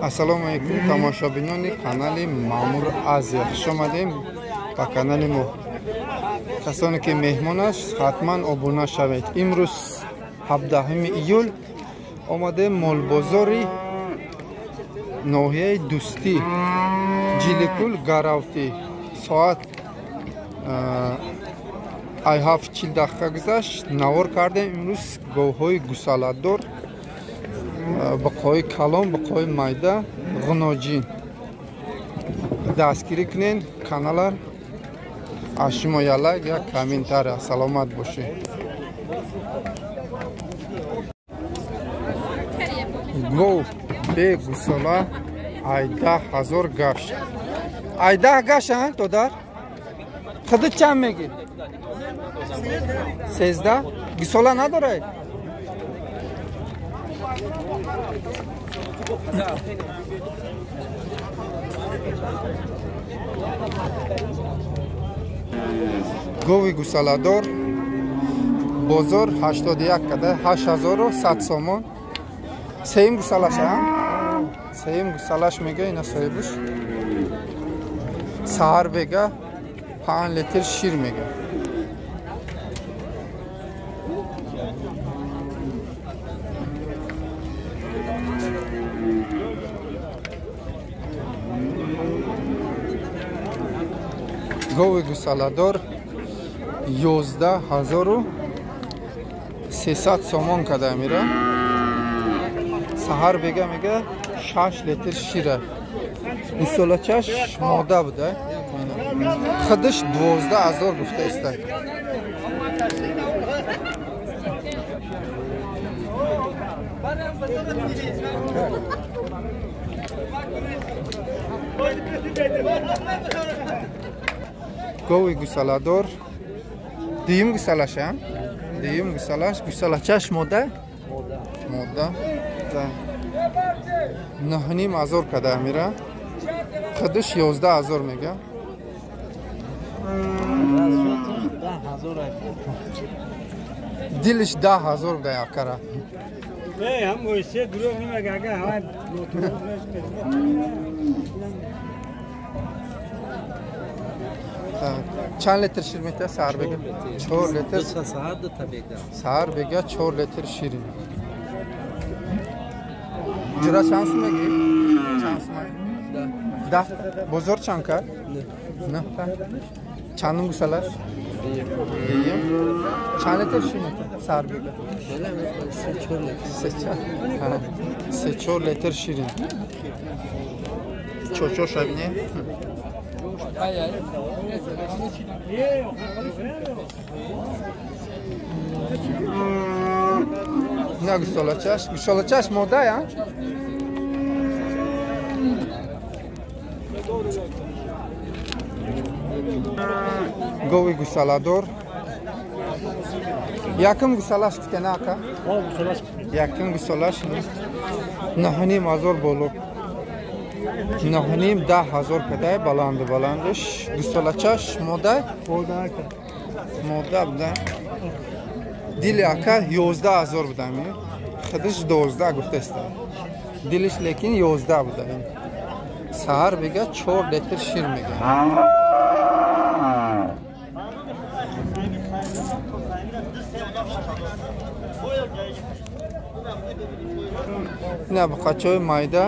Ассалому алейкум тамошобинони канали Маъмур Азия. Хуш омадем ба канали мо. Касоне ки меҳмон аст, ҳатман обуна шавед. Имрӯз 17 июл омадем молбозори ноҳияи Дӯстӣ, Ҷиликул, Гаравтӣ. Соат 7:40 дақиқа гузашт. Навор кардем имрӯз говҳои гусаладор, бақои калон, бақои майда, ғуноҷин. Дастгирӣ кунен каналар. аз шумо як лайк, як комментарий. Саломат бошед. гов бе гусола 18,000 гашт. 18 гашт додар? худут чанд меги? 13? гусола надорад? гови гусаладор бозор 81 када 8100 сомон. Сеим гусалаш сеим гусалаш мега ина соҳибуш. саҳар бега 5 литр шир мега. гови гусаладор 11300 сомон када мира. саҳар бега мега 6 литр шира. гусолачаш мода буда. худаш 12000 гуфта истад. гови гусаладор дуюм гусалаш дуюм гусалаш. гусалачаш мода мода 9500 када мира. худаш 11000 мега. дилиш 10000 буда якара. چند لیتر شیر میته سهر بگه؟ 4 لیتر سهر بگه 4 لیتر شیرین. جرا چند سو میگی؟ چند سو میگی؟ 10 بزرگ چند کرد؟ نه چند گوسالش؟ دیم چند لیتر شیر میته سهر بگه؟ 3-4 لیتر شیرین. چوچو شبینه؟ نه گوسالچش موده یا؟ گوی گوسالادور یکم گوسالش کته نه که؟ یکم گوسالش نهنیم هزار بولو. نهنیم 10000 کده بلندش. گوسالچش موده بوده. دیل اکا 11000 بوده می. خودش 12 گفته است. دیلش لیکن 11 بوده. سهر بگه 4 لیتر شیر میگه. نه بقچه مایده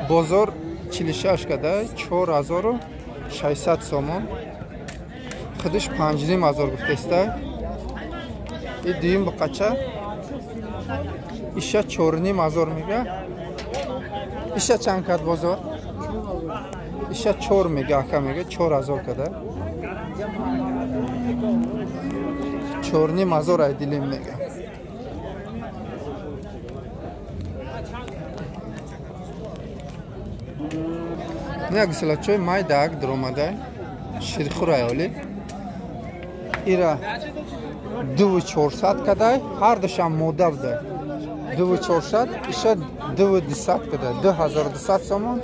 بازار 46 کده 4600 سومون. خودش 5000 گفته است. این دویم بقچه ایشه 4500 میگه. ایشه چند کد بازار؟ ایشه 4 میگه اکا میگه 4000 کده 4500 ای دیلیم میگه. نه گوسالچوی مای داگ دروماده شیرخور ایالی ایرا 2400 کده هر دوشم موده بوده. 2400 ایشه 2200 کده 2200 سومون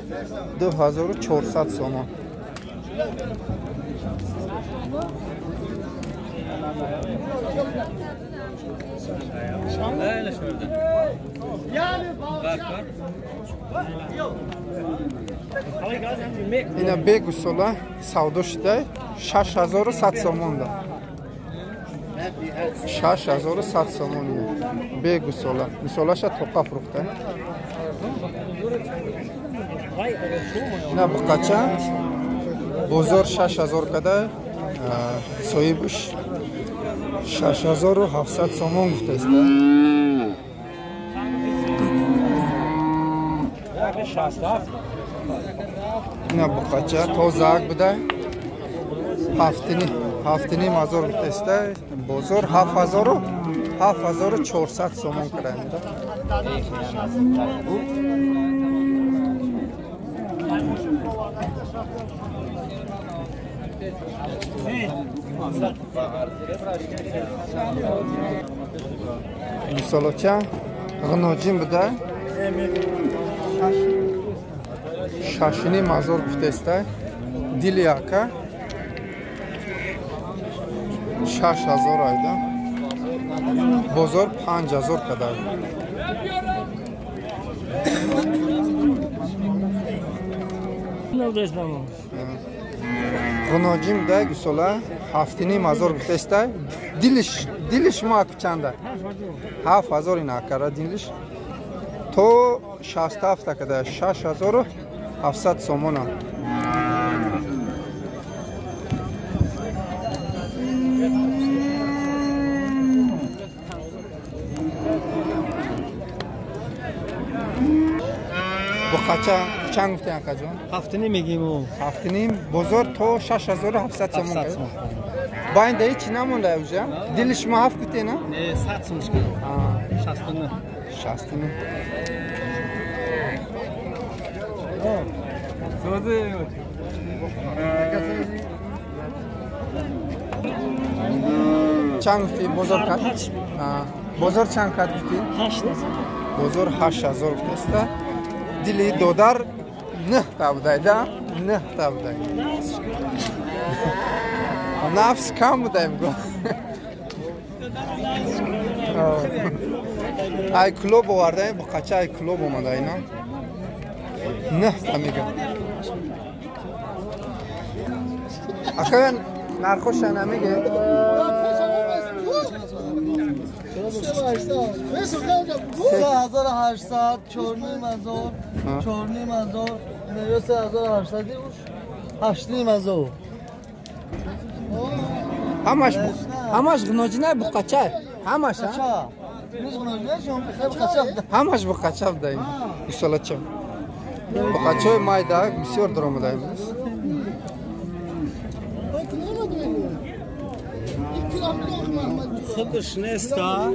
2400 سومون. اینا بگو سالا سودا شده 6100 سومون ده 6100 سومون بگو سالا مثلا شد توقع فروخته اینا بقچه بازار 6000 کده صاحبش 6700 سومون گفته است اینا بقچه تازه بوده هفتینی مازور گفته است بازار 7400 سومون کده مثلا چه غناجین بوده شاشینی مازور گفته است دیلیاکا 6000 ayda bozor 5000 kadar G'nojim da gusola haftini mazor gufte dilish ma kuchanda 7000 ina kara dilish to 67 kadar 6700 somona بخاطر چند گفتن کجان؟ هفتنی میگیم و هفتنی بازار تو 6700 سومون کرد. با این دیگه چی نمونده اوجا؟ دلش ما هفت گفته نه؟ نه 100 سومش کرد. 69. 69. سوزه. چند گفتی بازار کرد؟ بازار چند کرد گفتی؟ 8000. بازار 8000 گفته است. دلی دودار نه تابده ده نه تابده نفس کم بوده میگو ای کلوب آورده با قچه ای کلوب اومده اینا نه تا میگم اخوان نرخوش نمیگه 3800 4000 4000 3800 8000 همش غناجی نه بقچه همش ها نیست غناجی شما بقچه همش بقچه بده مثلا چه بقچه مایدا بسیار درآمد است خودش نیستا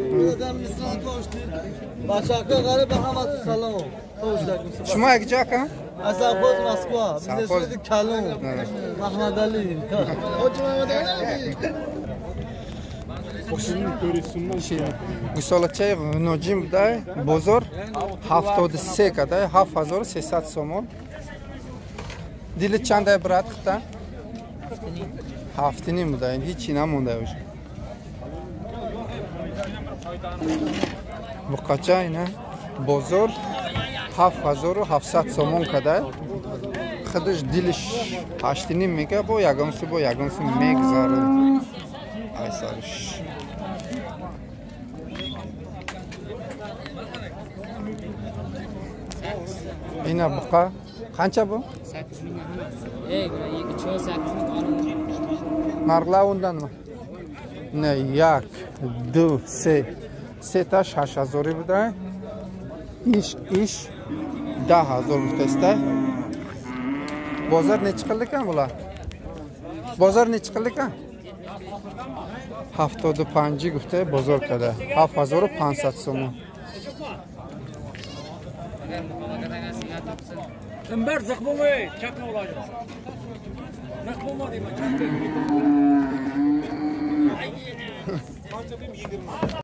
بچه‌ها غریب محمد سلام شما یک جا که از سرخوز مسکو بیزنس کلون محمد علی گوساله نوجیم بوده بازار 73 کده 7300 سومون دیل چنده برات خطه هفتینی بوده هیچی نمونده اوش بقچه اینه بازار 7700 سومون کده خودش دیلش هشتینی میگه با یگانسی میگذاره ای سرش اینا بقا قancha bu? 8 ming emas. Ey, 8 ming narxlar undanmi? Ne, 1 2 3 3 tash 8000 bude. Ish 10000 butesta. Bozor necha qildi ekan bular? Bozor necha qildi ekan? 75 gufte bozor qildi. 7500 so'm. Ember zıkmamı çakma olacak. Zıkmama değil mi?